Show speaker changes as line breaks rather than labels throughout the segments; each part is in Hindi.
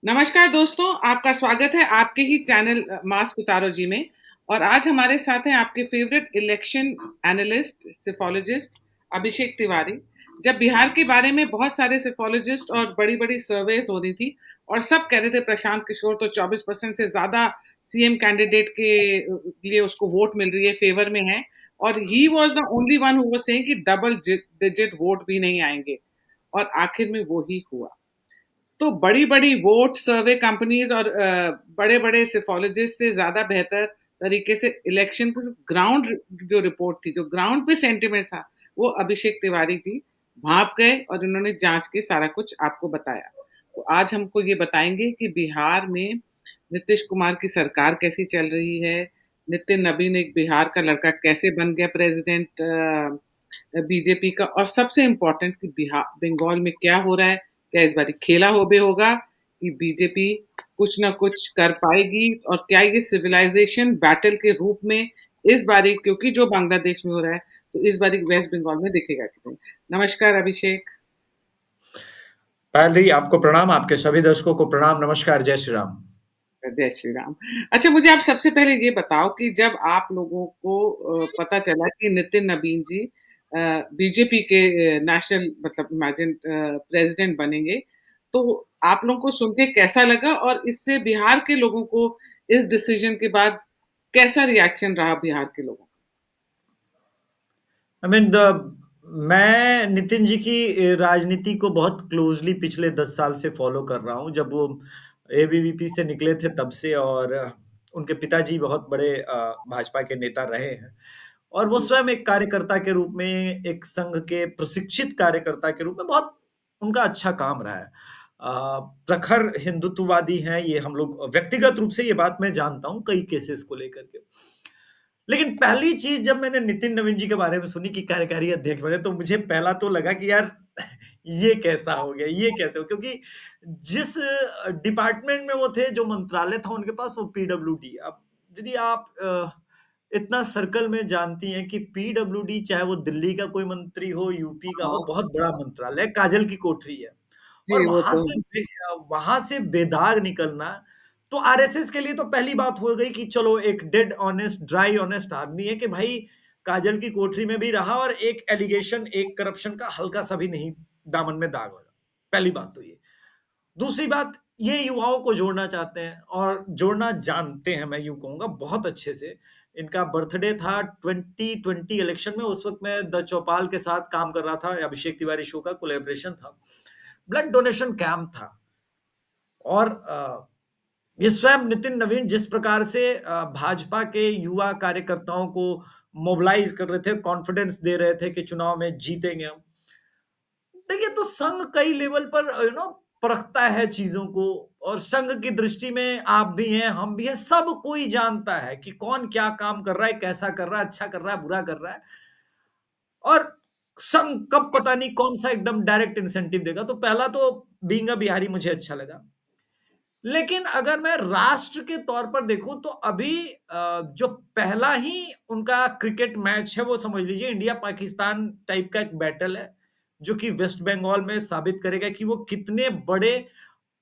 नमस्कार दोस्तों, आपका स्वागत है आपके ही चैनल मास्क उतारो जी में। और आज हमारे साथ हैं आपके favourite election analyst सिफोलॉजिस्ट Abhishek Tiwari. जब बिहार के बारे में बहुत सारे सिफोलॉजिस्ट और बड़ी बड़ी सर्वेज हो रही थी और सब कह रहे थे प्रशांत किशोर तो 24% से ज्यादा सीएम कैंडिडेट के लिए उसको वोट मिल रही है, फेवर में है। और he was the only one who was saying कि डबल डिजिट वोट भी नहीं आएंगे, और आखिर में वो ही हुआ। तो बड़ी-बड़ी वोट सर्वे कंपनीज और बड़े-बड़े सिफोलॉजिस्ट से ज़्यादा बेहतर तरीके से इलेक्शन को ग्राउंड जो रिपोर्ट थी, जो ग्राउंड पे सेंटिमेंट था, वो अभिषेक तिवारी जी भाँप गए और इन्होंने जाँच के सारा कुछ आपको बताया। तो आज हमको ये बताएँगे कि बिहार में नीतीश कुमार की सरकार कैसी चल रही है, नितिन नबीन एक बिहार का लड़का कैसे बन गया प्रेज़िडेंट बीजेपी का, और सबसे इम्पोर्टेंट कि बंगाल में क्या हो रहा है? क्या इस बारी खेला होबे होगा कि बीजेपी कुछ ना कुछ कर पाएगी, और क्या ये सिविलाइजेशन बैटल के रूप में इस बारी, क्योंकि जो बांग्लादेश में हो रहा है, तो इस बारी वेस्ट बंगाल में दिखेगा कि नहीं? नमस्कार अभिषेक।
पहले ही आपको प्रणाम, आपके सभी दर्शकों को प्रणाम, नमस्कार, जय श्री राम।
जय श्री राम। अच्छा, मुझे आप सबसे पहले ये बताओ कि जब आप लोगों को पता चला कि नितिन नबीन जी बीजेपी के नेशनल मतलब इमेजिन प्रेसिडेंट बनेंगे, तो आप लोगों को सुन के कैसा लगा, और इससे बिहार के लोगों को इस डिसीजन के बाद कैसा रिएक्शन रहा बिहार के लोगों का?
आई मीन द मैं नितिन जी की राजनीति को बहुत क्लोज़ली पिछले 10 साल से फ़ॉलो कर रहा हूँ। जब वो एबीवीपी से निकले थे तब से, और उनके पिताजी बहुत बड़े भाजपा के नेता रहे हैं। और वो
जी,
स्वयं एक कार्यकर्ता के रूप में, एक संघ के प्रशिक्षित कार्यकर्ता के रूप में बहुत उनका अच्छा काम रहा है। प्रखर हिंदुत्ववादी हैं, ये हम लोग व्यक्तिगत रूप से ये बात मैं जानता हूँ कई केसेस को लेकर के। लेकिन पहली चीज़ जब मैंने नितिन नवीन जी के बारे में सुनी कि कार्यकारी अध्यक्ष बने, तो मुझे पहला तो लगा कि यार ये कैसा हो गया? ये कैसे हो? क्योंकि जिस डिपार्टमेंट में वो थे, जो मंत्रालय था उनके पास, वो पीडब्ल्यूडी। अब यदि आप इतना सर्कल में जानती हैं कि पीडब्ल्यूडी, चाहे वो दिल्ली का कोई मंत्री हो, यूपी का हो,
हाँ,
बहुत बड़ा मंत्रालय है, काजल की कोठरी है। और
जी, वो तो है।
वहाँ से बेदाग निकलना, तो आरएसएस के लिए तो पहली बात हो गई कि चलो एक डेड ऑनेस्ट, ड्राई ऑनेस्ट आदमी है कि भाई काजल की कोठरी में भी रहा और एक एलिगेशन, एक करप्शन का हल्का सा भी नहीं दामन में दाग लगा। पहली बात तो ये। दूसरी बात, ये युवाओं को जोड़ना चाहते हैं और जोड़ना जानते हैं, मैं यूँ कहूँगा बहुत अच्छे से। इनका बर्थडे था 2020 इलेक्शन में, उस वक़्त मैं द चौपाल के साथ काम कर रहा था, अभिषेक तिवारी शो का कोलैबोरेशन था। ब्लड डोनेशन कैंप था। और ये स्वयं नितिन नवीन जिस प्रकार से भाजपा के युवा कार्यकर्ताओं को मोबिलाइज कर रहे थे, कॉन्फिडेंस दे रहे थे कि चुनाव में जीतेंगे हम। देखिए, तो संघ कई लेवल पर परखता है चीजों को, और संघ की दृष्टि में आप भी हैं, हम भी हैं, सब कोई जानता है कि कौन क्या काम कर रहा है, कैसा कर रहा है, अच्छा कर रहा है, बुरा कर रहा है। और संघ कब पता नहीं कौन सा एकदम डायरेक्ट इंसेंटिव देगा। तो पहला तो बीइंग अ बिहारी मुझे अच्छा लगा। लेकिन अगर मैं राष्ट्र के तौर पर देखूं, तो अभी जो पहला ही उनका क्रिकेट मैच है, वो समझ लीजिए इंडिया पाकिस्तान टाइप का एक बैटल है, जो कि वेस्ट बंगाल में साबित करेगा कि वो कितने बड़े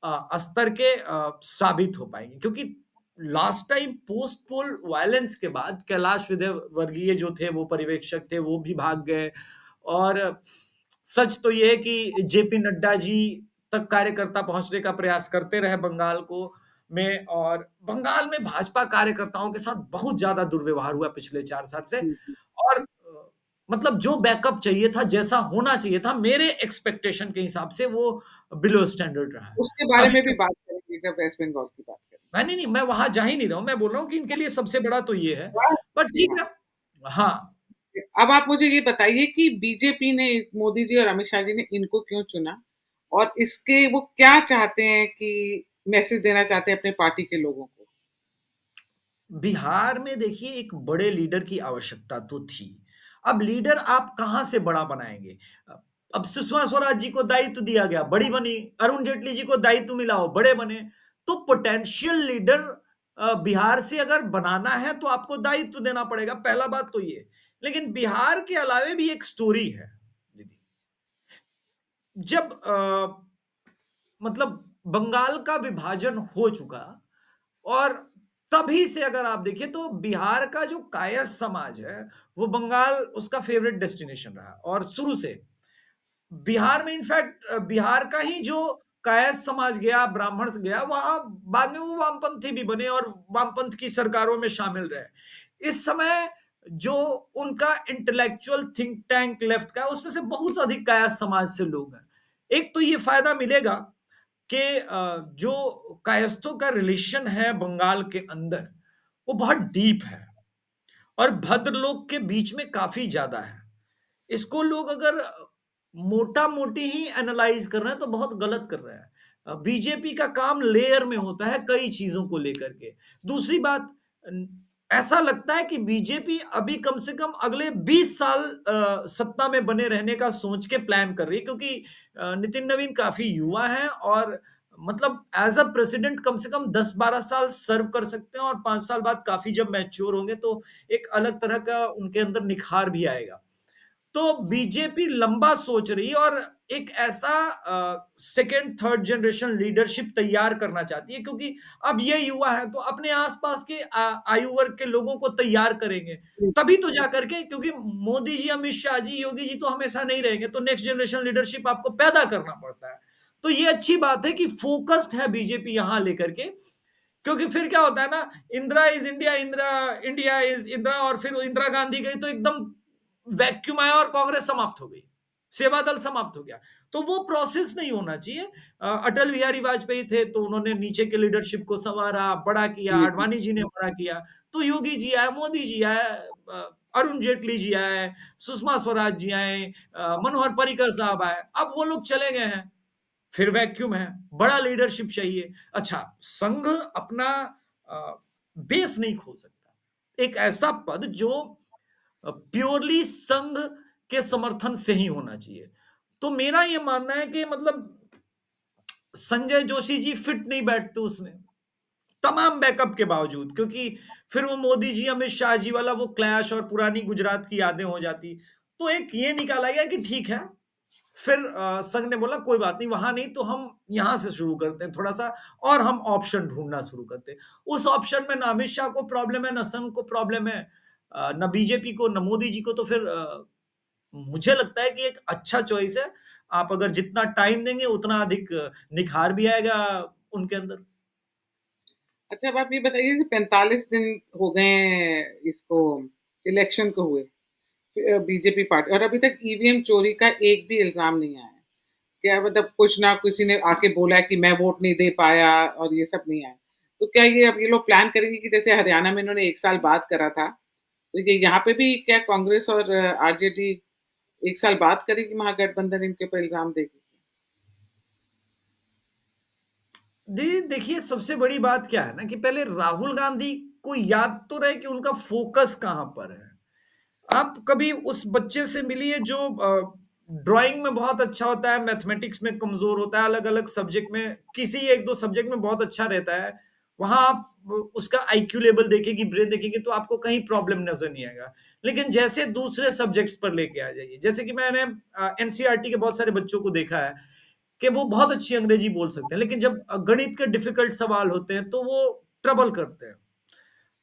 स्तर के साबित हो पाएंगे। क्योंकि लास्ट टाइम पोस्ट पोल वायलेंस के बाद कैलाश विजयवर्गीय जो थे, वो पर्यवेक्षक थे, वो भी भाग गए। और सच तो ये है कि जेपी नड्डा जी तक कार्यकर्ता पहुंचने का प्रयास करते रहे बंगाल को में, और बंगाल में भाजपा कार्यकर्ताओं के साथ बहुत ज्यादा दुर्व्यवहार हुआ पिछले 4 साल से।
जी, जी।
और मतलब जो बैकअप चाहिए था, जैसा होना चाहिए था, मेरे एक्सपेक्टेशन के हिसाब से वो बिलो स्टैंडर्ड रहा है।
उसके बारे
अभी
में भी बात करेंगे जब वेस्ट बंगाल की बात
मैं नहीं, नहीं, मैं वहां जा ही नहीं रहा हूं। मैं बोल रहा हूँ कि इनके लिए सबसे बड़ा तो ये है। पर
करेंगे।
ठीक है। हाँ।
अब आप मुझे ये बताइए कि बीजेपी ने, मोदी जी और अमित शाह जी ने इनको क्यों चुना, और इसके वो क्या चाहते हैं, कि मैसेज देना चाहते हैं अपने पार्टी के लोगों को?
बिहार में देखिए, एक बड़े लीडर की आवश्यकता तो थी। अब लीडर आप कहाँ से बड़ा बनाएँगे? अब सुषमा स्वराज जी को दायित्व दिया गया, बड़ी बनी। अरुण जेटली जी को दायित्व मिला, वो बड़े बने। तो पोटेंशियल लीडर बिहार से अगर बनाना है, तो आपको दायित्व देना पड़ेगा, पहला बात तो ये। लेकिन बिहार के अलावे भी एक स्टोरी है दीदी। जब मतलब बंगाल का विभाजन हो चुका और तभी से अगर आप देखिए तो बिहार का जो कायस्थ समाज है, वो बंगाल उसका फेवरेट डेस्टिनेशन रहा और शुरू से। बिहार में इनफैक्ट बिहार का ही जो कायस्थ समाज गया, ब्राह्मण से गया, वहाँ बाद में वो वामपंथी भी बने और वामपंथ की सरकारों में शामिल रहे। इस समय जो उनका इंटेलेक्चुअल थिंक टैंक लेफ्ट का, उसमें से बहुत से अधिक कायस्थ समाज से लोग हैं। एक तो ये फायदा मिलेगा कि जो कायस्थों का रिलेशन है बंगाल के अंदर, वो बहुत डीप है और भद्रलोक के बीच में काफी ज्यादा है। इसको लोग अगर मोटा-मोटी ही एनालाइज़ कर रहे हैं तो बहुत गलत कर रहे हैं। बीजेपी का काम लेयर में होता है कई चीज़ों को लेकर के। दूसरी बात ऐसा लगता है कि बीजेपी अभी कम से कम अगले 20 साल सत्ता में बने रहने का सोच के प्लान कर रही है क्योंकि नितिन नवीन काफ़ी युवा हैं और मतलब एज़ अ प्रेसिडेंट कम से कम 10-12 साल सर्व कर सकते हैं और 5 साल बाद काफ़ी जब मैच्योर होंगे तो एक अलग तरह का उनके अंदर निखार भी आएगा। तो बीजेपी लंबा सोच रही है और एक ऐसा सेकंड थर्ड जनरेशन लीडरशिप तैयार करना चाहती है क्योंकि अब ये युवा है तो अपने आसपास के आयु वर्ग के लोगों को तैयार करेंगे तभी तो जाकर के, क्योंकि मोदी जी, अमित शाह जी, योगी जी तो हमेशा नहीं रहेंगे, तो नेक्स्ट जनरेशन लीडरशिप आपको पैदा करना पड़ता है। तो ये अच्छी बात है कि फोकस्ड है बीजेपी यहां लेकर के, क्योंकि फिर क्या होता है ना, Indira is India, Indira India is Indira, और फिर इंदिरा गांधी गई तो एकदम वैक्यूम आया और कांग्रेस समाप्त हो गई, सेवा दल समाप्त हो गया। तो वो प्रोसेस नहीं होना चाहिए। अटल बिहारी वाजपेयी थे तो उन्होंने नीचे के लीडरशिप को संवारा, बड़ा किया,
जी, जी।
आडवाणी जी ने बड़ा किया, तो योगी जी आए, मोदी जी आए, अरुण जेटली जी आए, सुषमा स्वराज जी आए, मनोहर पर्रिकर साहब आए, अब वो लोग चले गए हैं, फिर वैक्यूम है, बड़ा लीडरशिप चाहिए। अच्छा, संघ अपना बेस नहीं खो सकता, एक ऐसा पद जो प्योरली संघ के समर्थन से ही होना चाहिए। तो मेरा ये मानना है कि मतलब संजय जोशी जी फिट नहीं बैठते उसमें, तमाम बैकअप के बावजूद, क्योंकि फिर वो मोदी जी, अमित शाह जी वाला वो क्लैश और पुरानी गुजरात की यादें हो जाती। तो एक ये निकाला गया कि ठीक है, फिर संघ ने बोला कोई बात नहीं, वहां नहीं तो हम यहां से शुरू करते हैं थोड़ा सा, और हम ऑप्शन ढूंढना शुरू करते हैं। उस ऑप्शन में ना अमित शाह को प्रॉब्लम है, ना संघ को प्रॉब्लम है, ना बीजेपी को, ना मोदी जी को, तो फिर मुझे लगता है कि एक अच्छा चॉइस है। आप अगर जितना टाइम देंगे उतना अधिक निखार भी आएगा उनके अंदर।
अच्छा, अब आप ये बताइए, जैसे 45 दिन हो गए हैं इसको, इलेक्शन को हुए, बीजेपी पार्टी, और अभी तक ईवीएम चोरी का एक भी इल्ज़ाम नहीं आया है। क्या मतलब कुछ ना किसी ने आके बोला है कि मैं वोट नहीं दे पाया और ये सब नहीं आया। तो क्या ये अब ये लोग प्लान करेंगे कि जैसे हरियाणा में इन्होंने 1 साल बाद करा था, तो ये यहाँ पे भी क्या कांग्रेस और आरजेडी 1 साल बाद करेगी महागठबंधन, इनके ऊपर इल्ज़ाम देगी?
देखिए, सबसे बड़ी बात क्या है ना कि पहले राहुल गांधी को याद तो रहे कि उनका फोकस कहां पर है। आप कभी उस बच्चे से मिलिए जो ड्राइंग में बहुत अच्छा होता है, मैथमेटिक्स में कमजोर होता है, अलग अलग सब्जेक्ट में किसी एक दो सब्जेक्ट में बहुत अच्छा रहता है, वहां आप उसका आईक्यू लेवल देखेंगे, ब्रेन देखेंगे तो आपको कहीं प्रॉब्लम नजर नहीं आएगा। लेकिन जैसे दूसरे सब्जेक्ट्स पर लेके आ जाइए, जैसे कि मैंने एनसीईआरटी के बहुत सारे बच्चों को देखा है कि वो बहुत अच्छी अंग्रेजी बोल सकते हैं, लेकिन जब गणित के डिफिकल्ट सवाल होते हैं तो वो ट्रबल करते हैं।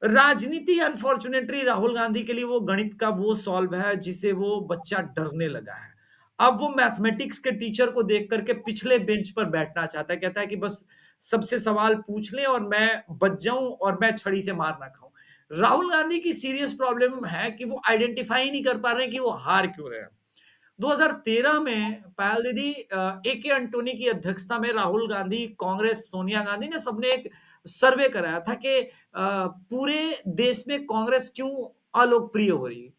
राजनीति अनफॉर्चुनेटली राहुल गांधी के लिए वो गणित का वो सॉल्व है जिसे वो बच्चा डरने लगा है। अब वो मैथमेटिक्स के टीचर को देख करके पिछले बेंच पर बैठना चाहता है, कहता है कि बस सबसे सवाल पूछ लें और मैं बच जाऊं और मैं छड़ी से मार ना खाऊं। राहुल गांधी की सीरियस प्रॉब्लम है कि वो आइडेंटिफाई नहीं कर पा रहे हैं कि वो हार क्यों रहे हैं। 2013 में पायल दीदी, ए के एंटोनी की अध्यक्षता में राहुल गांधी, कांग्रेस, सोनिया गांधी ने सबने एक सर्वे कराया था कि पूरे देश में कांग्रेस क्यों अलोकप्रिय हो रही है।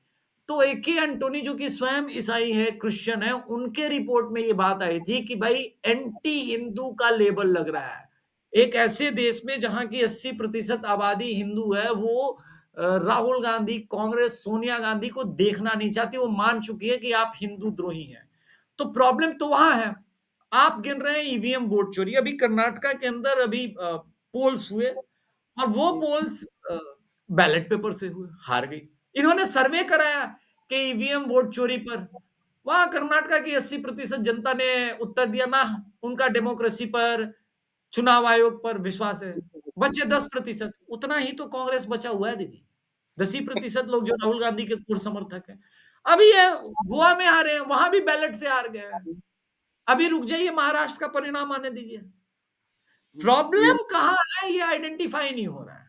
तो ए के एंटोनी जो कि स्वयं ईसाई है, क्रिश्चियन है, उनके रिपोर्ट में ये बात आई थी कि भाई एंटी हिंदू का लेबल लग रहा है। एक ऐसे देश में जहां की 80% आबादी हिंदू है, वो राहुल गांधी, कांग्रेस, सोनिया गांधी को देखना नहीं चाहती, वो मान चुकी है कि आप हिंदू द्रोही हैं। तो प्रॉब्लम तो वहां है। आप गिन रहे हैं ईवीएम वोट चोरी, अभी कर्नाटका के अंदर अभी पोल्स हुए और वो
जी।
पोल्स बैलेट पेपर से हुए, हार गई। इन्होंने सर्वे कराया कि ईवीएम वोट चोरी पर, वहां कर्नाटका की 80% जनता ने उत्तर दिया ना उनका डेमोक्रेसी पर, चुनाव आयोग पर विश्वास है, बचे 10%, उतना ही तो कांग्रेस बचा हुआ है दीदी। 10% लोग जो राहुल गांधी के पूर्ण समर्थक हैं। अभी ये गोवा में हारे हैं, वहां भी बैलेट से हार गए हैं। अभी रुक जाइए, महाराष्ट्र का परिणाम आने दीजिए। प्रॉब्लम कहाँ है ये आइडेंटिफाई नहीं हो रहा है।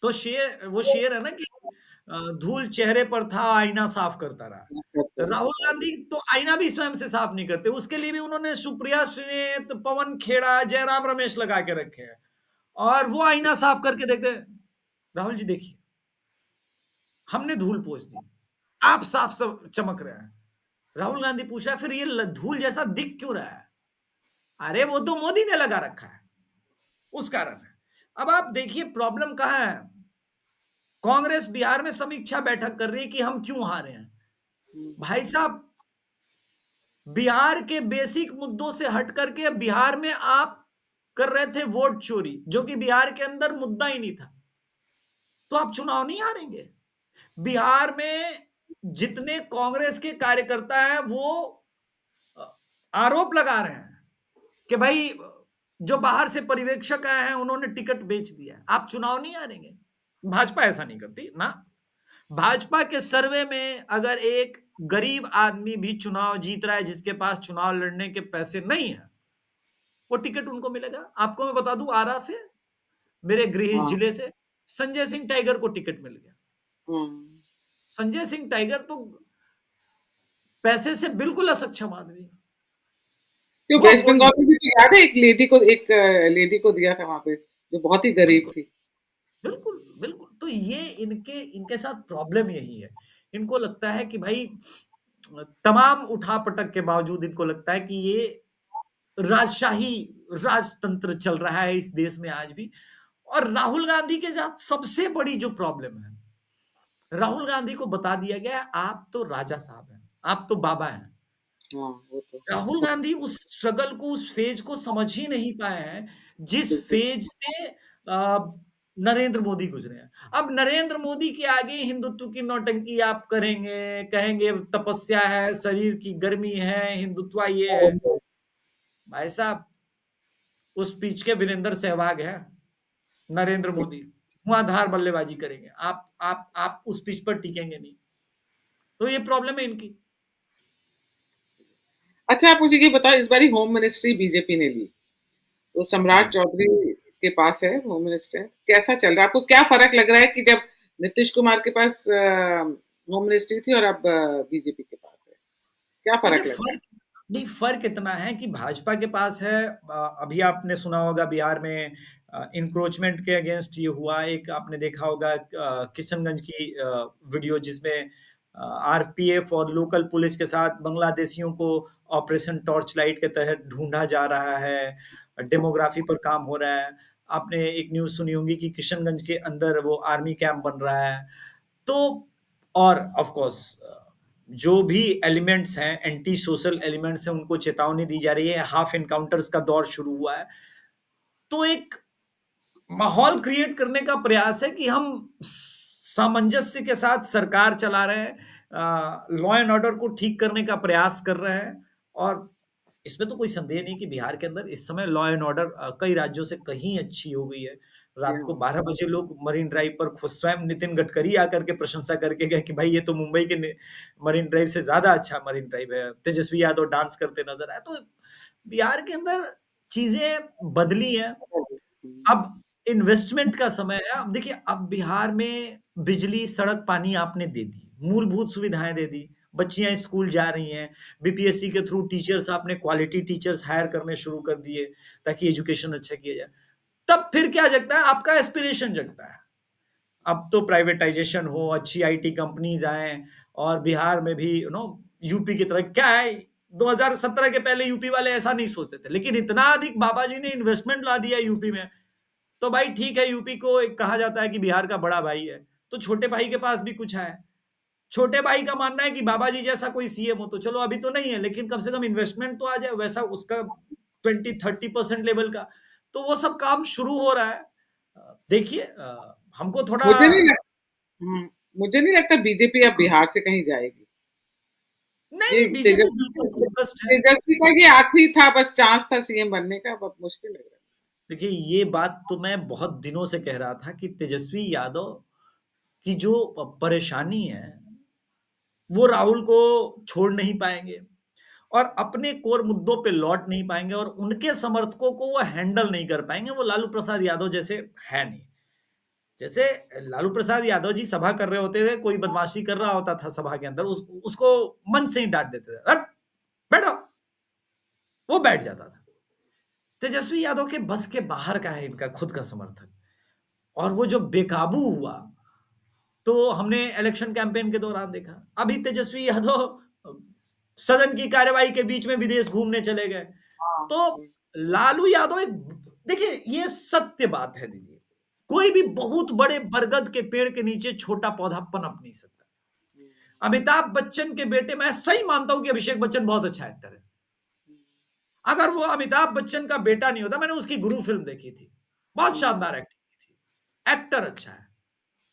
तो वो शेर है ना कि धूल चेहरे पर था, आईना साफ करता रहा। राहुल गांधी तो आईना भी स्वयं से साफ नहीं करते, उसके लिए भी उन्होंने सुप्रिया सुलेत, पवन खेड़ा, जयराम रमेश लगा के रखे हैं, और वो आईना साफ करके देखते, राहुल जी देखिए, हमने धूल पोंछ दी, आप साफ चमक रहे हैं। राहुल गांधी पूछा, फिर ये धूल जैसा दिख क्यों रहा है? अरे वो तो मोदी ने लगा रखा है, उस कारण है। अब आप देखिए प्रॉब्लम कहां है। कांग्रेस बिहार में समीक्षा बैठक कर रही है कि हम क्यों हारे हैं। भाई साहब, बिहार के बेसिक मुद्दों से हट करके बिहार में आप कर रहे थे वोट चोरी, जो कि बिहार के अंदर मुद्दा ही नहीं था, तो आप चुनाव नहीं हारेंगे। बिहार में जितने कांग्रेस के कार्यकर्ता हैं वो आरोप लगा रहे हैं कि भाई जो बाहर से पर्यवेक्षक आए हैं उन्होंने टिकट बेच दिया है, आप चुनाव नहीं हारेंगे। भाजपा ऐसा नहीं करती ना। भाजपा के सर्वे में अगर एक गरीब आदमी भी चुनाव जीत रहा है, जिसके पास चुनाव लड़ने के पैसे नहीं है, वो टिकट उनको मिलेगा। आपको मैं बता दूं, आरा से, मेरे गृह
हाँ।
जिले से, संजय सिंह टाइगर को टिकट मिल गया।
हाँ।
संजय सिंह टाइगर तो पैसे से बिल्कुल असक्षम आदमी है,
तो
वो
वेस्ट
वोट नहीं।
बंगाल में भी तो याद है, एक लेडी को दिया था वहां पे, जो बहुत ही गरीब
बिल्कुल,
थी।
बिल्कुल, बिल्कुल। तो ये इनके इनके साथ प्रॉब्लम यही है। इनको लगता है कि भाई, तमाम उठापटक के बावजूद इनको लगता है कि ये राजशाही राजतंत्र चल रहा है इस देश में आज भी। और राहुल गांधी के साथ सबसे बड़ी जो प्रॉब्लम है, राहुल गांधी को बता दिया गया आप तो राजा साहब हैं, आप तो बाबा हैं।
हाँ, वो तो
राहुल गांधी उस स्ट्रगल को, उस फेज को समझ ही नहीं पाए हैं, जिस
बिल्कुल।
फेज से नरेंद्र मोदी गुजरे हैं। अब नरेंद्र मोदी के आगे हिंदुत्व की नौटंकी आप करेंगे, कहेंगे तपस्या है, शरीर की गर्मी है, हिंदुत्व ये है। भाई साहब, उस पिच के वीरेंद्र सहवाग है नरेंद्र मोदी, धुआंधार बल्लेबाजी करेंगे, आप उस पिच पर टिकेंगे नहीं। तो ये प्रॉब्लम है इनकी।
अच्छा, आप मुझे ये बताओ, इस बारी होम मिनिस्ट्री बीजेपी ने ली, तो सम्राट
जी।
चौधरी के पास है होम मिनिस्टर। कैसा चल रहा है? आपको क्या फर्क लग रहा है कि जब नीतीश कुमार के पास होम मिनिस्ट्री थी और अब बीजेपी के पास है, क्या
देखिए
फर्क लग रहा
फर्क, नहीं फर्क इतना है कि भाजपा के पास है। अभी आपने सुना होगा बिहार में इंक्रोचमेंट के अगेंस्ट ये हुआ, एक आपने देखा होगा किशनगंज की वीडियो, जिसमें आरपीएफ और लोकल पुलिस के साथ बांग्लादेशियों को ऑपरेशन टॉर्च लाइट के तहत ढूंढा जा रहा है, डेमोग्राफी पर काम हो रहा है। आपने एक न्यूज़ सुनी होगी कि किशनगंज के अंदर वो आर्मी कैंप बन रहा है। तो और ऑफ कोर्स जो भी एलिमेंट्स हैं, एंटी सोशल एलिमेंट्स हैं, उनको चेतावनी दी जा रही है, हाफ एनकाउंटर्स का दौर शुरू हुआ है। तो एक माहौल क्रिएट करने का प्रयास है कि हम सामंजस्य के साथ सरकार चला रहे हैं, लॉ एंड ऑर्डर को ठीक करने का प्रयास कर रहे हैं। और इसमें तो कोई संदेह नहीं कि बिहार के अंदर इस समय लॉ एंड ऑर्डर कई राज्यों से कहीं अच्छी हो गई है। रात को
है?
12 बजे लोग मरीन ड्राइव पर खुद स्वयं नितिन गडकरी आकर के प्रशंसा करके गए कि भाई ये तो मुंबई के मरीन ड्राइव से ज्यादा अच्छा मरीन ड्राइव है। तेजस्वी यादव डांस करते नजर आए। तो बिहार के अंदर चीजें बदली हैं। अब इन्वेस्टमेंट का समय है। अब देखिए, अब बिहार में बिजली, सड़क, पानी आपने दे दी, मूलभूत सुविधाएं दे दी, बच्चियां स्कूल जा रही हैं, बीपीएससी के थ्रू टीचर्स, आपने क्वालिटी टीचर्स हायर करने शुरू कर दिए ताकि एजुकेशन अच्छा किया जाए। तब फिर क्या जगता है? आपका एस्पिरेशन जगता है। अब तो प्राइवेटाइजेशन हो, अच्छी आईटी कंपनीज आए, और बिहार में भी यूपी की तरह क्या है, 2017 के पहले यूपी वाले ऐसा नहीं सोचते थे, लेकिन इतना अधिक बाबा जी ने इन्वेस्टमेंट ला दिया यूपी में। तो भाई ठीक है, यूपी को एक कहा जाता है कि बिहार का बड़ा भाई है, तो छोटे भाई के पास भी कुछ है। छोटे भाई का मानना है कि बाबा जी जैसा कोई सीएम हो, तो चलो अभी तो नहीं है, लेकिन कम से कम इन्वेस्टमेंट तो आ जाए वैसा, उसका 20-30% लेवल का। तो वो सब काम शुरू हो रहा है। देखिए, हमको थोड़ा,
मुझे नहीं लगता। मुझे नहीं लगता बीजेपी अब बिहार से कहीं जाएगी।
नहीं
ये
नहीं, बीजेपी बिल्कुल फोकस्ड है।
तेजस्वी का ये आखिरी था, बस चांस था सीएम बनने का, बहुत मुश्किल लग रहा
देखिए, ये बात तो मैं बहुत दिनों से कह रहा था कि तेजस्वी यादव की जो परेशानी है, वो राहुल को छोड़ नहीं पाएंगे और अपने कोर मुद्दों पे लौट नहीं पाएंगे और उनके समर्थकों को वो हैंडल नहीं कर पाएंगे। वो लालू प्रसाद यादव जैसे है नहीं। जैसे लालू प्रसाद यादव जी सभा कर रहे होते थे, कोई बदमाशी कर रहा होता था सभा के अंदर, उसको मन से ही डांट देते थे, हट बैठो, वो बैठ जाता था। तेजस्वी यादव के बस के बाहर का है इनका खुद का समर्थक। और वो जो बेकाबू हुआ, तो हमने इलेक्शन कैंपेन के दौरान देखा। अभी तेजस्वी यादव सदन की कार्यवाही के बीच में विदेश घूमने चले गए।
हाँ।
तो लालू यादव एक, देखिए ये सत्य बात है दीदी, कोई भी बहुत बड़े बरगद के पेड़ के नीचे छोटा पौधा पनप नहीं सकता। अमिताभ बच्चन के बेटे, मैं सही मानता हूं कि अभिषेक बच्चन बहुत अच्छा एक्टर है। अगर वो अमिताभ बच्चन का बेटा नहीं होता, मैंने उसकी गुरु फिल्म देखी थी, बहुत शानदार एक्टिंग की थी, एक्टर अच्छा है।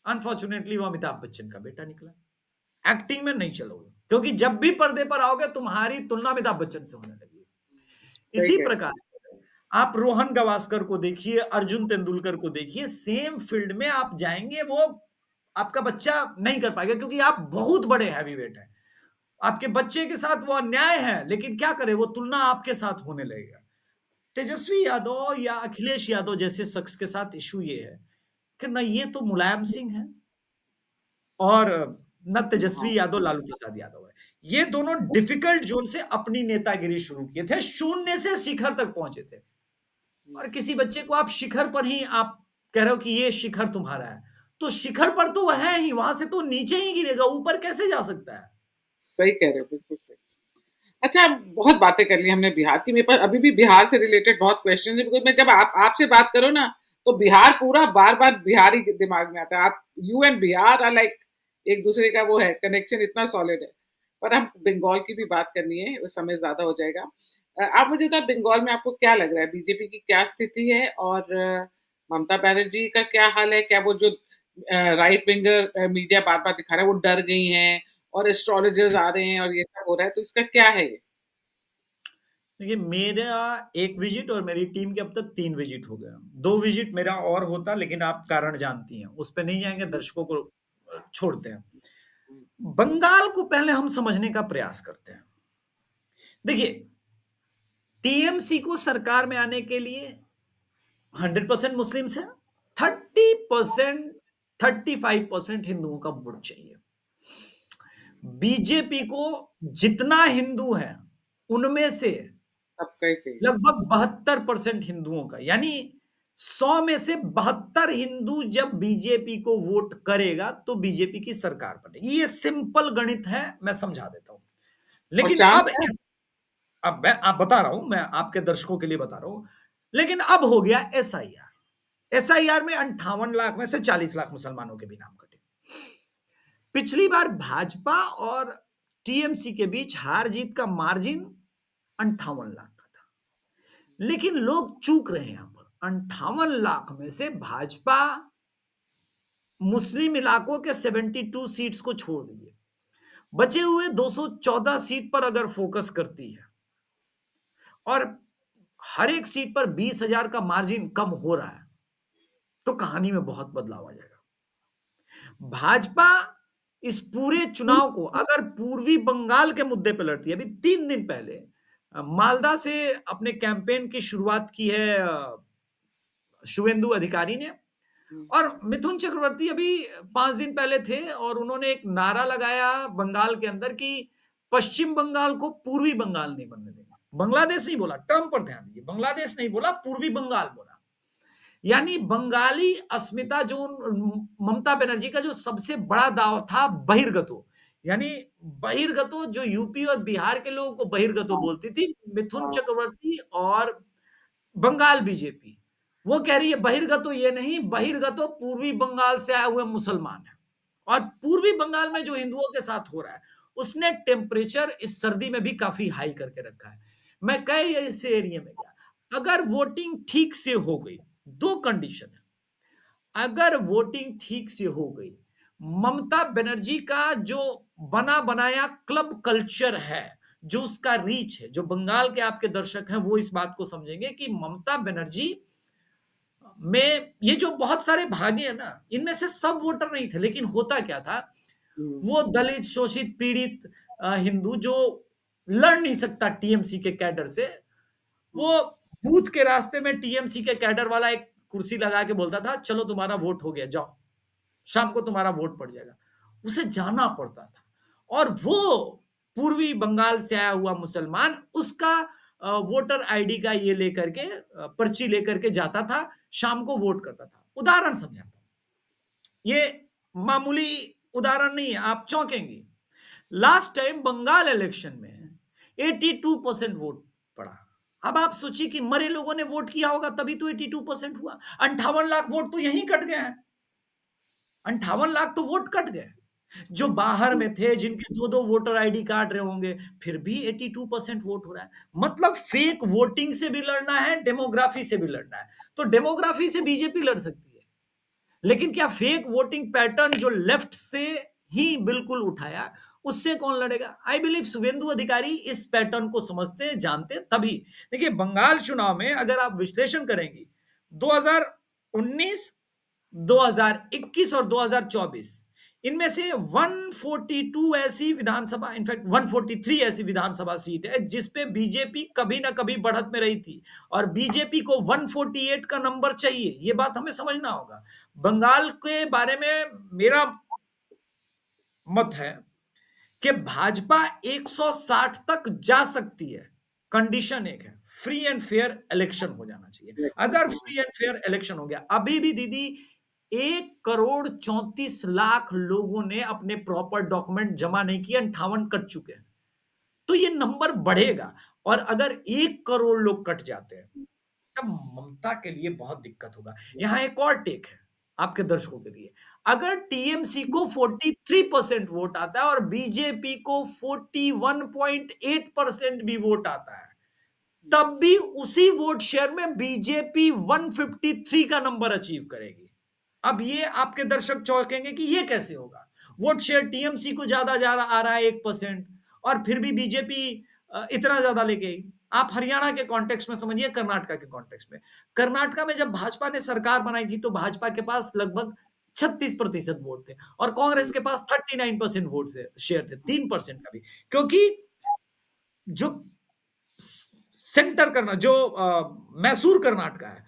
अनफॉर्चुनेटली वो अमिताभ बच्चन का बेटा निकला। एक्टिंग में नहीं चलोगे, क्योंकि जब भी पर्दे पर आओगे तुम्हारी तुलना अमिताभ बच्चन से होने लगी।
सही
इसी
कह रहे
प्रकार आप रोहन गवास्कर को देखिए, अर्जुन तेंदुलकर को देखिए, सेम फील्ड में आप जाएंगे, वो आपका बच्चा नहीं कर पाएगा, क्योंकि आप बहुत बड़े हैवीवेट हैं। आपके बच्चे के साथ वो अन्याय है, लेकिन क्या करे, वो तुलना आपके साथ होने लगेगा। तेजस्वी यादव या अखिलेश यादव जैसे शख्स के साथ इशू ये है कि न ये तो मुलायम सिंह है और न
हाँ।
तेजस्वी यादव लालू प्रसाद यादव है। ये दोनों डिफिकल्ट जोन से अपनी नेतागिरी शुरू किए थे, शून्य से शिखर तक पहुंचे थे। और किसी बच्चे को आप शिखर पर ही आप कह रहे हो कि ये शिखर तुम्हारा है, तो शिखर पर तो वह है ही, वहां से तो नीचे ही गिरेगा, ऊपर कैसे जा सकता है।
सही कह रहे हो, बिल्कुल सही। अच्छा, बहुत बातें कर ली हमने बिहार की, मेरे पास अभी भी बिहार से रिलेटेड बहुत क्वेश्चन है, बिकॉज मैं जब आप आपसे बात करो ना, तो बिहार पूरा बार बार बिहार ही दिमाग में आता है। आप, you and Bihar are like, एक दूसरे का वो है, कनेक्शन इतना सॉलिड है। पर हम बंगाल की भी बात करनी है, वो समय ज्यादा हो जाएगा। आप मुझे तो, बंगाल में आपको क्या लग रहा है, बीजेपी की क्या स्थिति है, और ममता बनर्जी का क्या हाल है? क्या वो जो राइट विंगर मीडिया बार बार दिखा रहा है, वो डर गई हैं और एस्ट्रोलॉजर्स आ रहे हैं और ये सब हो रहा है, तो इसका क्या है ये?
देखिए, मेरा एक विजिट और मेरी टीम के अब तक 3 विजिट हो गया। 2 विजिट मेरा और होता, लेकिन आप कारण जानती हैं, उस पे नहीं जाएँगे, दर्शकों को छोड़ते हैं। बंगाल को पहले हम समझने का प्रयास करते हैं। देखिए, टीएमसी को सरकार में आने के लिए 100% मुस्लिम्स हैं, 30%, 35% हिंदुओं का वोट चाहिए। बीजेपी को जितना हिंदू है, उनमें से
सबका ही चाहिए।
लगभग 72% हिंदुओं का, यानी 100 में से 72 हिंदू जब बीजेपी को वोट करेगा तो बीजेपी की सरकार बनेगी। ये सिंपल गणित है, मैं समझा देता हूं।
और
लेकिन
चांस है?
अब मैं आप बता रहा हूं, मैं आपके दर्शकों के लिए बता रहा हूं। लेकिन अब हो गया एसआईआर। एसआईआर में 58 लाख में से 40 लाख मुसलमानों के भी नाम कटे। पिछली बार भाजपा और टीएमसी के बीच हार जीत का मार्जिन 58 लाख का था, लेकिन लोग चूक रहे हैं यहां पर। 58 लाख में से भाजपा मुस्लिम इलाकों के 72 सीट्स को छोड़ दीजिए, बचे हुए 214 सीट पर अगर फोकस करती है और हर एक सीट पर 20,000 का मार्जिन कम हो रहा है, तो कहानी में बहुत बदलाव आ जाएगा। भाजपा इस पूरे चुनाव को अगर पूर्वी बंगाल के मुद्दे पर लड़ती है, अभी 3 दिन पहले मालदा से अपने कैंपेन की शुरुआत की है शुवेंदु अधिकारी ने,
हम्म,
और मिथुन चक्रवर्ती अभी 5 दिन पहले थे और उन्होंने एक नारा लगाया बंगाल के अंदर कि पश्चिम बंगाल को पूर्वी बंगाल नहीं बनने देंगे। बांग्लादेश नहीं बोला, टर्म पर ध्यान दीजिए, बांग्लादेश नहीं बोला, पूर्वी बंगाल बोला। यानी बंगाली अस्मिता जो ममता बनर्जी का जो सबसे बड़ा दाव था, बहिर्गतो, यानी बहिर्गतो जो यूपी और बिहार के लोगों को बहिर्गतो
हाँ,
बोलती थी, मिथुन
हाँ,
चक्रवर्ती और बंगाल बीजेपी वो कह रही है बहिर्गतो ये नहीं, बहिर्गतो पूर्वी बंगाल से आए हुए मुसलमान है। और पूर्वी बंगाल में जो हिंदुओं के साथ हो रहा है, उसने टेम्परेचर इस सर्दी में भी काफी हाई करके रखा है। मैं कई ऐसे एरिया में गया, अगर वोटिंग ठीक से हो गई, 2 कंडीशन है। अगर वोटिंग ठीक से हो गई, ममता बनर्जी का जो बना बनाया क्लब कल्चर है, जो उसका रीच है, जो बंगाल के आपके दर्शक हैं वो इस बात को समझेंगे कि ममता बनर्जी में ये जो बहुत सारे भागे हैं ना, इनमें से सब वोटर नहीं थे, लेकिन होता क्या था,
हुँ,
वो दलित शोषित पीड़ित हिंदू जो लड़ नहीं सकता टीएमसी के कैडर से,
हुँ,
वो बूथ के रास्ते में टीएमसी के कैडर वाला एक कुर्सी लगा के बोलता था, चलो तुम्हारा वोट हो गया, जाओ शाम को तुम्हारा वोट पड़ जाएगा। उसे जाना पड़ता था, और वो पूर्वी बंगाल से आया हुआ मुसलमान उसका वोटर आईडी का ये लेकर के पर्ची लेकर के जाता था, शाम को वोट करता था। उदाहरण समझाता हूं, ये मामूली उदाहरण नहीं है, आप चौंकेंगे। लास्ट टाइम बंगाल इलेक्शन में 82% वोट पड़ा। अब आप सोचिए कि मरे लोगों ने वोट किया होगा तभी तो 82% हुआ। 58 लाख वोट तो यहीं कट गए हैं। 58 लाख तो वोट कट गए। जो बाहर
हुँ,
में थे, जिनके दो दो वोटर आईडी कार्ड रहे होंगे, फिर भी 82% वोट हो रहा है। मतलब फेक वोटिंग से भी लड़ना है, डेमोग्राफी से भी लड़ना है। तो डेमोग्राफी से बीजेपी लड़ सकती है, लेकिन क्या फेक वोटिंग पैटर्न जो लेफ्ट से ही बिल्कुल उठाया, उससे कौन लड़ेगा? आई बिलीव शुभेंदु अधिकारी इस पैटर्न को समझते हैं, जानते हैं, तभी। देखिए, बंगाल चुनाव में अगर आप विश्लेषण करेंगे, 2019, 2021 और 2024, इनमें से 142 ऐसी विधानसभा, इनफैक्ट 143 ऐसी विधानसभा सीट है जिसपे बीजेपी कभी ना कभी बढ़त में रही थी, और बीजेपी को 148 का नंबर चाहिए। ये बात हमें समझना होगा। बंगाल के बारे में मेरा मत है कि भाजपा 160 तक जा सकती है। कंडीशन एक है, फ्री एंड फेयर इलेक्शन हो जाना चाहिए।
इलेक्शन
अगर
हाँ,
फ्री एंड फेयर इलेक्शन हो गया, अभी भी दीदी 1 करोड़ 34 लाख लोगों ने अपने प्रॉपर डॉक्यूमेंट जमा नहीं किए, 58 कट चुके हैं। तो ये नंबर बढ़ेगा, और अगर 1 करोड़ लोग कट जाते हैं, तब ममता के लिए बहुत दिक्कत होगा। यहां एक और टेक है आपके दर्शकों के लिए। अगर टीएमसी को 43% वोट आता है और बीजेपी को 41.8% भी वोट आता है, तब भी उसी वोट शेयर में बीजेपी 153 का नंबर अचीव करेगी। अब ये आपके दर्शक चौंकेंगे कि ये कैसे होगा, वोट शेयर टीएमसी को ज्यादा जा रहा आ रहा है 1%, और फिर भी बीजेपी इतना ज्यादा लेके आई। आप हरियाणा के कॉन्टेक्स्ट में समझिए, कर्नाटका के कॉन्टेक्स्ट में। कर्नाटका में जब भाजपा ने सरकार बनाई थी, तो भाजपा के पास लगभग 36% वोट थे, और कांग्रेस के पास 39% वोट शेयर थे, 3% का भी। क्योंकि जो सेंटर करना, जो मैसूर कर्नाटका है,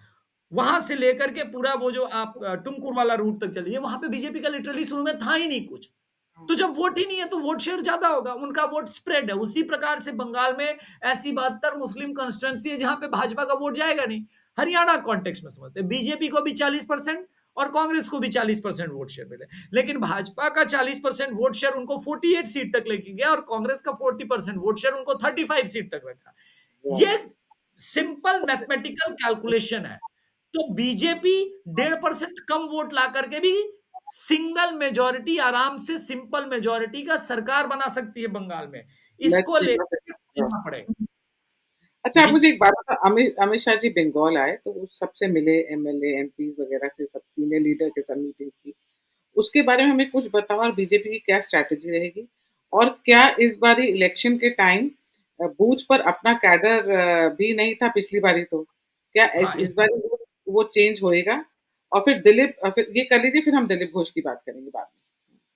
वहां से लेकर के पूरा वो जो आप टुमकुर वाला रूट तक चलिए, वहां पे बीजेपी का लिटरली शुरू में था ही नहीं कुछ। तो जब वोट ही नहीं है, तो वोट शेयर ज्यादा होगा, उनका वोट स्प्रेड है। उसी प्रकार से बंगाल में ऐसी 72 मुस्लिम कॉन्स्टिट्यूंसी है जहां पे भाजपा का वोट जाएगा नहीं। हरियाणा कॉन्टेक्स्ट में समझते हैं, बीजेपी को भी 40% और कांग्रेस को भी 40% वोट शेयर मिले, लेकिन भाजपा का 40% वोट शेयर उनको 48 सीट तक लेके गया, और कांग्रेस का 40% वोट शेयर उनको 35 सीट तक रखा। ये सिंपल मैथमेटिकल कैलकुलेशन है। तो बीजेपी 1.5% कम वोट ला करके भी सिंगल मेजोरिटी, आराम से सिंपल मेजोरिटी का सरकार बना सकती है बंगाल में।
लेट्स
इसको
सी
लेकर के
हाँ।
समझना पड़ेगा।
अच्छा, आप
जी।
मुझे एक बात बताओ, अमित शाह जी बंगाल आए तो वो सबसे मिले, एमएलए, एमपीज़ वगैरह से, सब सीनियर लीडर के साथ मीटिंग्स की। उसके बारे में हमें कुछ बताओ, और बीजेपी की क्या स्ट्रैटेजी रहेगी? और क्या इस बारी इलेक्शन के टाइम बूथ पर अपना कैडर भी नहीं था पिछली बारी तो? क्या
हाँ,
इस बारी वो चेंज होएगा? और फिर फिर ये कर लीजिए, फिर हम दिलीप घोष की बात करेंगे बाद में।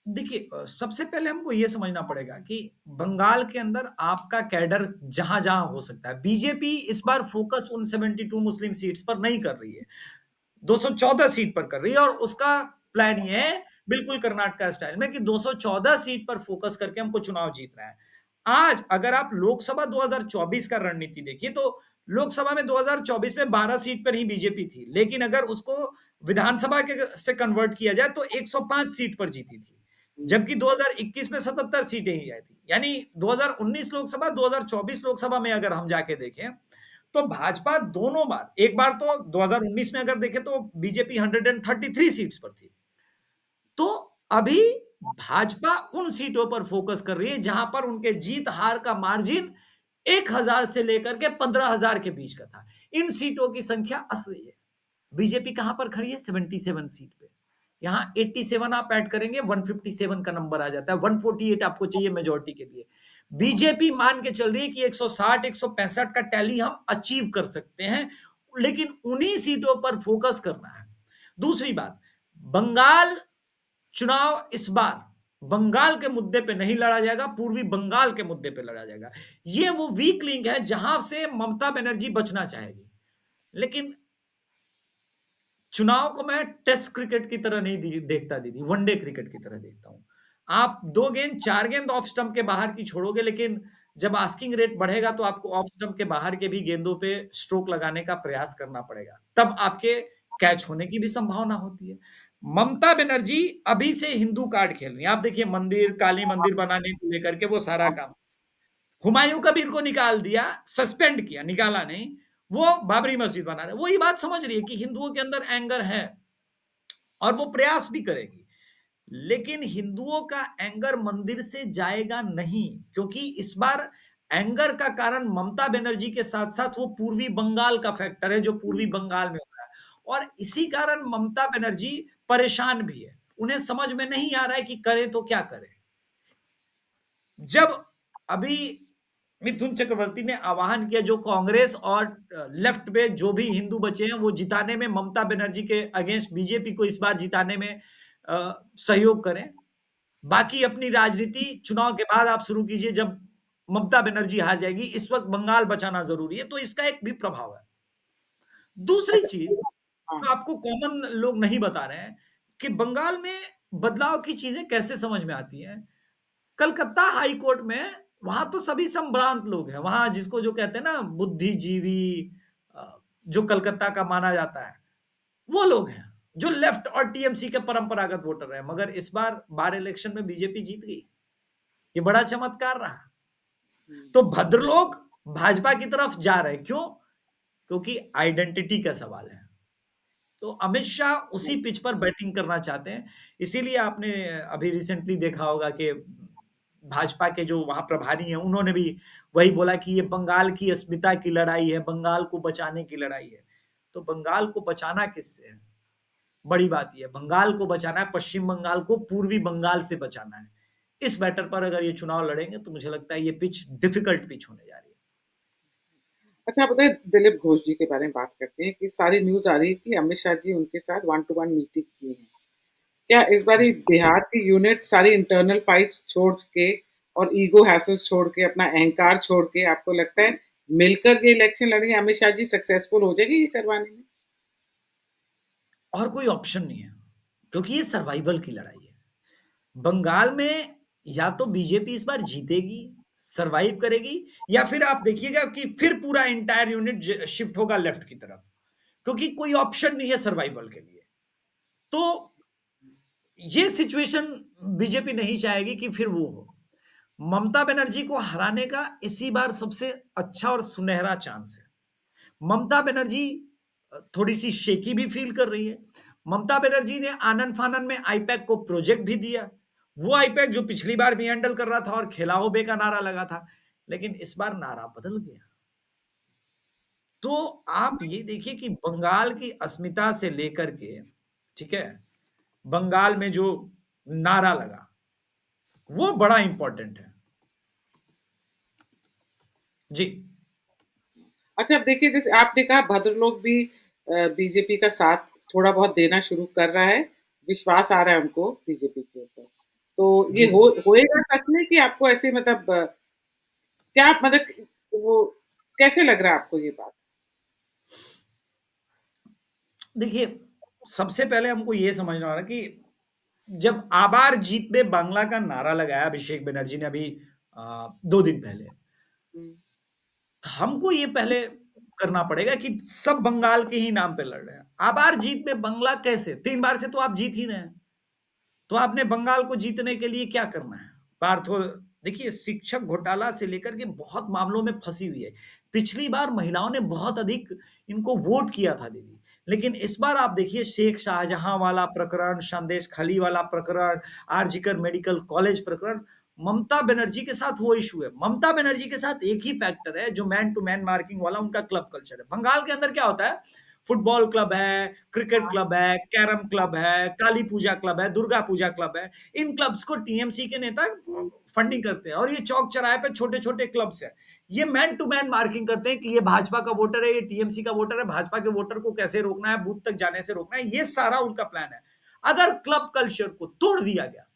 देखिए, सबसे पहले हमको ये समझना पड़ेगा कि बंगाल के अंदर आपका कैडर जहां जहां हो सकता है। बीजेपी इस बार फोकस उन 72 मुस्लिम सीट्स पर नहीं कर रही है, 214 सीट पर कर रही है, और उसका प्लान ये है, बिल्कुल कर्नाटका स्टाइल में, कि 214 सीट पर फोकस करके हमको चुनाव जीतना है। आज अगर आप लोकसभा 2024 का रणनीति देखिए, तो लोकसभा में 2024 में 12 सीट पर ही बीजेपी थी, लेकिन अगर उसको विधानसभा के से कन्वर्ट किया जाए तो 105 सीट पर जीती थी,
हुँ,
जबकि 2021 में 77 सीटें ही आई थी। यानी 2019 लोकसभा, 2024 लोकसभा में अगर हम जाके देखें, तो भाजपा दोनों बार, एक बार तो 2019 में अगर देखें तो बीजेपी 133 सीट्स पर थी। तो अभी भाजपा उन सीटों पर फोकस कर रही है जहां पर उनके जीत हार का मार्जिन 1,000 से लेकर के 15,000 के बीच का था। इन सीटों की संख्या 80 है। बीजेपी कहां पर खड़ी है? 77 सीट पे। यहाँ 87 आप ऐड करेंगे 157 का नंबर आ जाता है, 148 आपको चाहिए मेजोरिटी के लिए। बीजेपी मान के चल रही है कि 160 165 का टैली हम अचीव कर सकते हैं, लेकिन उन्हीं सीटों पर फोकस करना है। दूसरी बात, बंगाल चुनाव इस बार बंगाल के मुद्दे पे नहीं लड़ा जाएगा, पूर्वी बंगाल के मुद्दे पे लड़ा जाएगा। ये वो वीक लिंक है जहां से ममता बनर्जी बचना चाहेगी। लेकिन चुनाव को मैं टेस्ट क्रिकेट की तरह नहीं देखता दीदी, वनडे क्रिकेट की तरह देखता हूं। आप 2 गेंद 4 गेंद ऑफ स्टंप के बाहर की छोड़ोगे, लेकिन जब आस्किंग रेट बढ़ेगा तो आपको ऑफ स्टंप के बाहर के भी गेंदों पे स्ट्रोक लगाने का प्रयास करना पड़ेगा, तब आपके कैच होने की भी संभावना होती है। ममता बनर्जी अभी से हिंदू कार्ड खेल रही है। आप देखिए, मंदिर काली मंदिर बनाने को लेकर के वो सारा काम, हुमायूं कबीर को निकाल दिया, सस्पेंड किया, निकाला नहीं, वो बाबरी मस्जिद बना रहे। वो ये बात समझ रही है कि हिंदुओं के अंदर एंगर है और वो प्रयास भी करेगी, लेकिन हिंदुओं का एंगर मंदिर से जाएगा नहीं, क्योंकि इस बार एंगर का कारण ममता बनर्जी के साथ साथ वो पूर्वी बंगाल का फैक्टर है जो पूर्वी बंगाल में हो रहा है, और इसी कारण ममता बनर्जी परेशान भी है। उन्हें समझ में नहीं आ रहा है कि करे तो क्या करे। जब अभी मिथुन चक्रवर्ती ने आह्वान किया, जो कांग्रेस और लेफ्ट पे जो भी हिंदू बचे हैं वो जिताने में ममता बनर्जी के अगेंस्ट बीजेपी को इस बार जिताने में सहयोग करें, बाकी अपनी राजनीति चुनाव के बाद आप शुरू कीजिए जब ममता बनर्जी हार जाएगी, इस वक्त बंगाल बचाना जरूरी है, तो इसका एक भी प्रभाव है। दूसरी
अच्छा।
चीज
हाँ।
जो आपको कॉमन लोग नहीं बता रहे हैं कि बंगाल में बदलाव की चीजें कैसे समझ में आती हैं। कलकत्ता हाई कोर्ट में, वहां तो सभी संभ्रांत लोग हैं, वहां जिसको जो कहते हैं ना बुद्धिजीवी, जो कलकत्ता का माना जाता है, वो लोग हैं जो लेफ्ट और टीएमसी के परंपरागत वोटर हैं। मगर इस बार बार इलेक्शन में बीजेपी जीत गई, ये बड़ा चमत्कार रहा। तो भद्रलोक भाजपा की तरफ जा रहे हैं, क्यों? क्योंकि आइडेंटिटी का सवाल है। तो अमित शाह उसी पिच पर बैटिंग करना चाहते हैं। इसीलिए आपने अभी रिसेंटली देखा होगा कि भाजपा के जो वहां प्रभारी हैं उन्होंने भी वही बोला कि ये बंगाल की अस्मिता की लड़ाई है, बंगाल को बचाने की लड़ाई है। तो बंगाल को बचाना किससे है? बड़ी बात यह है, बंगाल को बचाना है, पश्चिम बंगाल को पूर्वी बंगाल से बचाना है। इस मैटर पर अगर ये चुनाव लड़ेंगे तो मुझे लगता है ये पिच डिफिकल्ट पिच होने जा रही है।
अच्छा, आप बताइए, दिलीप घोष जी के बारे में बात करते हैं कि सारी न्यूज़ आ रही है कि अमित शाह जी उनके साथ वन टू वन मीटिंग की है। क्या इस बारी
जी।
बिहार की यूनिट सारी इंटरनल फाइट्स छोड़ के और ईगो हैसल्स छोड़ के, अपना अहंकार छोड़ के, आपको लगता है मिलकर ये इलेक्शन लड़ेंगे, अमित शाह जी सक्सेसफुल हो जाएगी ये करवाने में?
और कोई ऑप्शन नहीं है, क्योंकि ये सर्वाइवल की लड़ाई है। बंगाल में या तो बीजेपी इस बार जीतेगी, सरवाइव करेगी, या फिर आप देखिएगा कि फिर पूरा इंटायर यूनिट शिफ्ट होगा लेफ्ट की तरफ, क्योंकि कोई ऑप्शन नहीं है सर्वाइवल के लिए। तो ये सिचुएशन बीजेपी नहीं चाहेगी कि फिर वो हो। ममता बनर्जी को हराने का इसी बार सबसे अच्छा और सुनहरा चांस है। ममता बनर्जी थोड़ी सी शेकी भी फील कर रही है। ममता बनर्जी ने आनंद फानन में आईपैक को प्रोजेक्ट भी दिया, वो आईपैक जो पिछली बार भी हैंडल कर रहा था और खेला हो बे का नारा लगा था, लेकिन इस बार नारा बदल गया। तो आप ये देखिए कि बंगाल की अस्मिता से लेकर के, ठीक है, बंगाल में जो नारा लगा वो बड़ा इंपॉर्टेंट है। जी।
अच्छा, अब देखिए, जैसे आपने कहा भद्रलोक भी बीजेपी का साथ थोड़ा बहुत देना शुरू कर रहा है, विश्वास आ रहा है उनको बीजेपी के ऊपर। तो ये
जी।
हो होएगा सच में कि आपको ऐसे मतलब क्या मतलब वो कैसे लग रहा है आपको ये बात?
देखिए, सबसे पहले हमको ये समझना होगा कि जब आबार जीत में बांग्ला का नारा लगाया अभिषेक बनर्जी ने अभी 2 दिन पहले,
हुँ,
हमको ये पहले करना पड़ेगा कि सब बंगाल के ही नाम पे लड़ रहे हैं। आबार जीत में बांग्ला कैसे? 3 बार से तो आप जीत ही रहे हैं। तो आपने बंगाल को जीतने के लिए क्या करना है? पार्थो, देखिए, शिक्षक घोटाला से लेकर के बहुत मामलों में फंसी हुई है। पिछली बार महिलाओं ने बहुत अधिक इनको वोट किया था दीदी, लेकिन इस बार आप देखिए शेख शाहजहां वाला प्रकरण, संदेश खली वाला प्रकरण, आरजीकर मेडिकल कॉलेज प्रकरण, ममता बनर्जी के साथ वो इशू है। ममता बनर्जी के साथ एक ही फैक्टर है जो मैन टू मैन मार्किंग वाला उनका क्लब कल्चर है। बंगाल के अंदर क्या होता है, फुटबॉल क्लब है, क्रिकेट क्लब है, कैरम क्लब है, काली पूजा क्लब है, दुर्गा पूजा क्लब है। इन क्लब्स को टीएमसी के नेता फंडिंग करते हैं और ये चौक चौराहे पे छोटे छोटे क्लब्स हैं। ये मैन टू मैन मार्किंग करते हैं कि ये भाजपा का वोटर है, ये टीएमसी का वोटर है, भाजपा के वोटर को कैसे रोकना है, बूथ तक जाने से रोकना है, ये सारा उनका प्लान है। अगर क्लब कल्चर को तोड़ दिया गया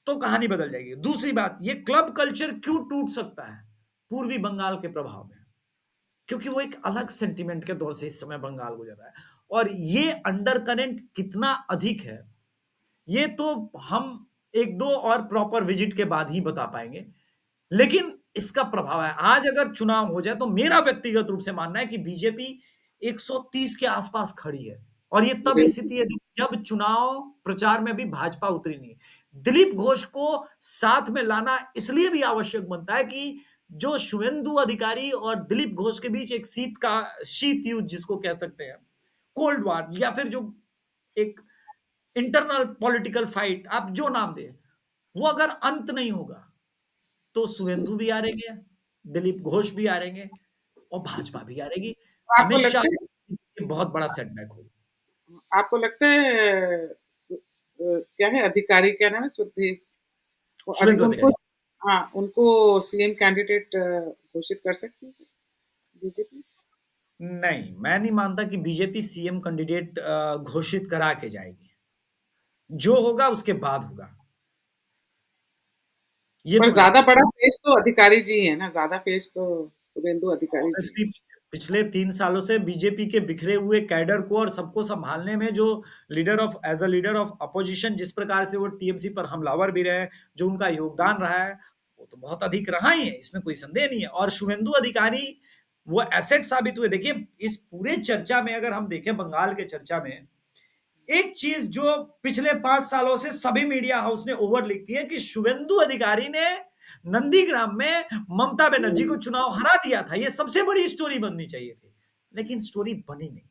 तो कहानी बदल जाएगी। दूसरी बात, ये क्लब कल्चर क्यों टूट सकता है पूर्वी बंगाल के प्रभाव में, क्योंकि वो एक अलग सेंटिमेंट के दौर से इस समय बंगाल गुजर रहा है। और ये अंडर करंट कितना अधिक है ये तो हम एक दो और प्रॉपर विजिट के बाद ही बता पाएंगे, लेकिन इसका प्रभाव है। आज अगर चुनाव हो जाए तो मेरा व्यक्तिगत रूप से मानना है कि बीजेपी 130 के आसपास खड़ी है। और ये तब
बिल्कुल।
स्थिति है जब चुनाव प्रचार में भी भाजपा उतरी नहीं। दिलीप घोष को साथ में लाना इसलिए भी आवश्यक बनता है कि जो शुभेंदु अधिकारी और दिलीप घोष के बीच एक शीत युद्ध जिसको कह सकते हैं, कोल्ड वॉर, या फिर जो एक इंटरनल पॉलिटिकल फाइट, आप जो नाम दे, वो अगर अंत नहीं होगा तो शुभेंदु भी हारेंगे, दिलीप घोष भी हारेंगे और भाजपा भी हारेगी।
आपको
अमित शाह
लगता है,
ये बहुत बड़ा सेटबैक होगा।
आपको लगता है क्या है अधिकारी, क्या नाम है, सुधीर,
शुभेंदु
उनको,
अधिकारी,
हाँ उनको सीएम कैंडिडेट घोषित कर सकती है बीजेपी?
नहीं, मैं नहीं मानता कि बीजेपी सीएम कैंडिडेट घोषित करा के जाएगी। जो होगा उसके बाद होगा, ये
पर
तो मैं
ज्यादा
आपको
बड़ा फेस तो अधिकारी जी है ना, ज्यादा फेस तो शुभेंदु अधिकारी जी
ऑनेस्टली पिछले 3 सालों से बीजेपी के बिखरे हुए कैडर को और सबको संभालने में जो as a leader of opposition जिस प्रकार से वो टीएमसी पर हमलावर भी रहे, जो उनका योगदान रहा है वो तो बहुत अधिक रहा ही है, इसमें कोई संदेह नहीं है। और शुभेंदु अधिकारी वो एसेट साबित हुए। देखिए इस पूरे चर्चा में अगर हम देखें, बंगाल के चर्चा में एक चीज जो पिछले 5 सालों से सभी मीडिया हाउस ने ओवर लिख दी है कि शुभेंदु अधिकारी ने नंदीग्राम में ममता बनर्जी को
हैं।
चुनाव हरा दिया था। ये सबसे बड़ी स्टोरी बननी चाहिए थी, लेकिन स्टोरी बनी नहीं।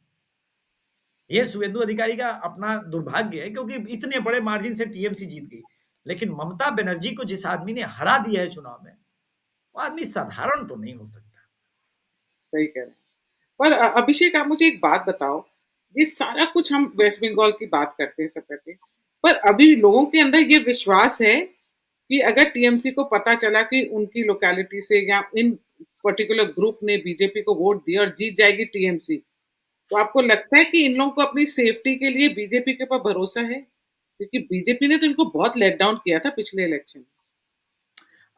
ये शुभेंदु अधिकारी का अपना दुर्भाग्य है क्योंकि इतने बड़े मार्जिन से टीएमसी जीत गई, लेकिन ममता बनर्जी को जिस आदमी ने हरा दिया है चुनाव में, वो आदमी साधारण तो नहीं हो सकता।
सही कह रहे हैं। पर अभिषेक, आप मुझे एक बात बताओ, ये सारा कुछ हम वेस्ट बंगाल की बात करते हैं, सब करते हैं, पर अभी लोगों के अंदर ये विश्वास है कि अगर टीएमसी को पता चला कि उनकी लोकेलिटी से या इन पर्टिकुलर ग्रुप ने बीजेपी को वोट दिया और जीत जाएगी टीएमसी, तो आपको लगता है कि इन लोगों को अपनी सेफ्टी के लिए बीजेपी के ऊपर भरोसा है? क्योंकि बीजेपी ने तो इनको बहुत लेट डाउन किया था पिछले इलेक्शन।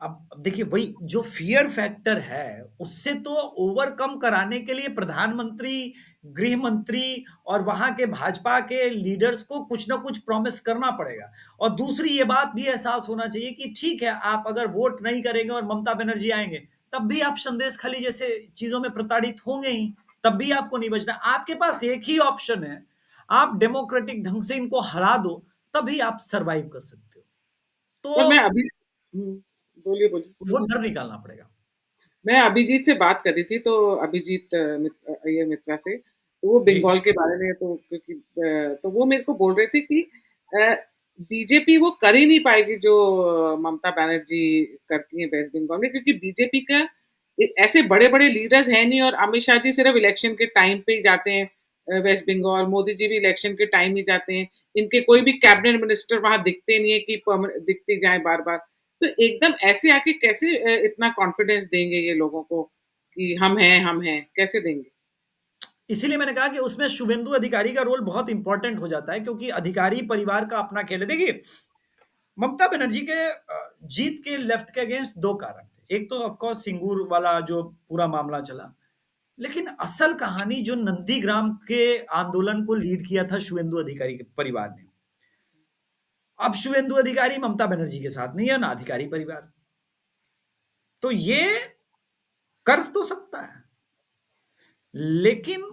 अब देखिए वही जो फियर फैक्टर है उससे तो ओवरकम कराने के लिए प्रधानमंत्री, गृह मंत्री और वहां के भाजपा के लीडर्स को कुछ ना कुछ प्रॉमिस करना पड़ेगा। और दूसरी ये बात भी एहसास होना चाहिए कि ठीक है आप अगर वोट नहीं करेंगे और ममता बनर्जी आएंगे तब भी आप संदेश खाली जैसे चीजों में प्रताड़ित होंगे ही, तब भी आपको नहीं बचना। आपके पास एक ही ऑप्शन है, आप डेमोक्रेटिक ढंग से इनको हरा दो, तभी आप सरवाइव कर सकते हो।
पर मैं
तो
अभी, बोलिए बोलिए।
वो डर निकालना पड़ेगा।
मैं अभिजीत से बात कर रही थी, तो अभिजीत अय्यर मित्रा से, तो वो
जी,
बंगाल के बारे में, तो क्योंकि तो वो मेरे को बोल रहे थे कि बीजेपी वो कर ही नहीं पाएगी जो ममता बनर्जी करती है वेस्ट बंगाल में, क्योंकि बीजेपी का ऐसे बड़े बड़े लीडर्स हैं नहीं, और अमित शाह जी सिर्फ इलेक्शन के टाइम पे ही जाते हैं वेस्ट बंगाल, मोदी जी भी इलेक्शन के टाइम ही जाते हैं, इनके कोई भी कैबिनेट मिनिस्टर वहां दिखते नहीं है कि दिखते जाए बार बार। तो एकदम ऐसे आके कैसे इतना कॉन्फिडेंस देंगे ये लोगों को कि हम हैं, कैसे देंगे?
इसीलिए मैंने कहा कि उसमें शुभेंदु अधिकारी का रोल बहुत इंपॉर्टेंट हो जाता है क्योंकि अधिकारी परिवार का अपना खेल है। देखिए ममता बनर्जी के जीत के लेफ्ट के अगेंस्ट दो कारण थे। एक तो ऑफ कोर्स सिंगूर वाला जो पूरा मामला चला, लेकिन असल कहानी जो नंदीग्राम के आंदोलन को लीड किया था शुभेंदु अधिकारी के परिवार ने। अब शुभेंदु अधिकारी ममता बनर्जी के साथ नहीं है ना अधिकारी परिवार, तो ये कर तो सकता है, लेकिन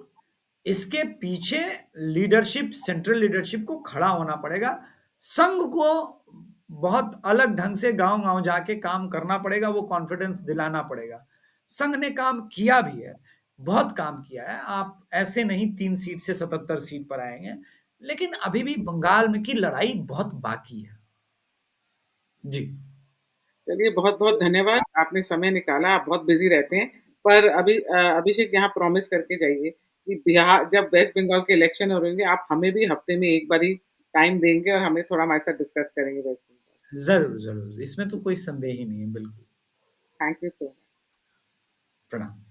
इसके पीछे लीडरशिप, सेंट्रल लीडरशिप को खड़ा होना पड़ेगा। संघ को बहुत अलग ढंग से गांव गांव जाके काम करना पड़ेगा, वो कॉन्फिडेंस दिलाना पड़ेगा। संघ ने काम किया भी है, बहुत काम किया है। आप ऐसे नहीं 3 सीट से 77 सीट पर आएंगे, लेकिन अभी भी बंगाल में की लड़ाई बहुत बाकी है। जी।
चलिए बहुत-बहुत धन्यवाद, आपने समय निकाला, आप बहुत बिज़ी रहते हैं। पर अभिषेक यहाँ प्रॉमिस करके जाइए कि बिहार जब वेस्ट बंगाल के इलेक्शन हो रहेंगे, आप हमें भी हफ्ते में एक बारी टाइम देंगे और हमें थोड़ा हमारे साथ डिस्कस करेंगे वेस्ट बंगाल।
ज़रूर, ज़रूर। इसमें तो कोई संदेह ही नहीं है, बिल्कुल।
Thank you so much.
प्रणाम।